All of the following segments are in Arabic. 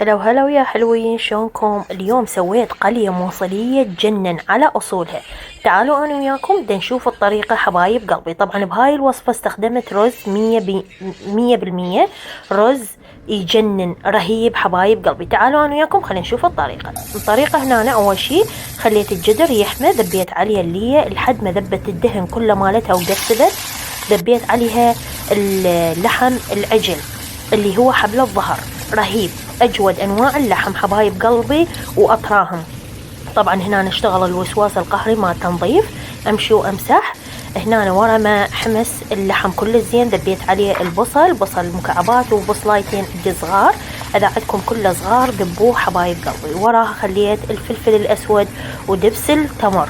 هلا وهلا ويا حلوين، شلونكم؟ اليوم سويت قلية موصلية تجنن على أصولها. تعالوا أنا وياكم بدنا نشوف الطريقة حبايب قلبي. طبعا بهاي الوصفة استخدمت رز 100% رز يجنن رهيب حبايب قلبي. تعالوا أنا وياكم خلينا نشوف الطريقة هنا. أنا أول شي خليت الجدر يحمى، ذبيت عليها اللية لحد ما ذبت الدهن كله مالتها وقسبت. ذبيت عليها اللحم العجل اللي هو حبل الظهر، رهيب، أجود أنواع اللحم حبايب قلبي وأطراهم. طبعا هنا نشتغل الوسواس القهري مع تنظيف، أمشي وأمسح. هنا ورا ما حمس اللحم كله زين ذبيت عليه بصل مكعبات وبصلايتين صغار، إذا عندكم كله صغار ذبوه حبايب قلبي. وراها خليت الفلفل الأسود ودبس التمر،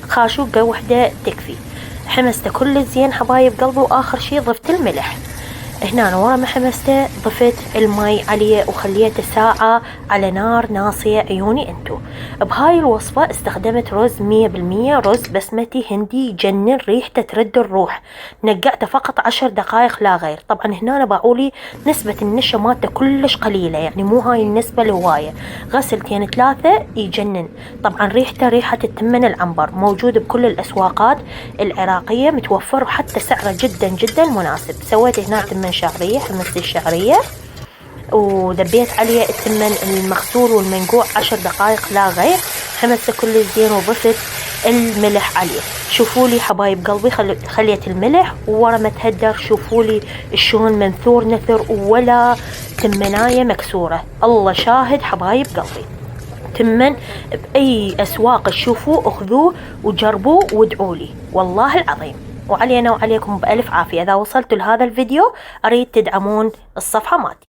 خاشوقة وحدة تكفي. حمسته كله زين حبايب قلبي، وآخر شي ضفت الملح. هنا ورا ما حمسته ضفت المي عليه وخليته ساعة على نار ناصية عيوني انتو. بهاي الوصفة استخدمت رز 100% رز بسمتي هندي يجنن، ريحته ترد الروح. نقعته فقط 10 دقائق لا غير. طبعا هنا باعولي نسبة النشا مالته كلش قليلة، يعني مو هاي النسبة الهواية. غسلتين 3 يجنن. طبعا ريحته ريحة التمن العنبر، موجود بكل الأسواقات العراقية، متوفر وحتى سعره جدا جدا مناسب. سويت هنا تمن شعرية، حمصت الشعرية وذبيت عليه التمن المغسول والمنقوع 10 دقائق لا غير. حمسته كل زين وضفت الملح عليه. شوفوا لي حبايب قلبي، خليت الملح ورا ما تهدر. شوفوا لي شلون منثور نثر ولا تمناية مكسورة. الله شاهد حبايب قلبي، تمن بأي أسواق تشوفوه اخذوه وجربوه وادعولي والله العظيم. وعلينا وعليكم بألف عافية. إذا وصلتوا لهذا الفيديو أريد تدعمون الصفحة مالتي.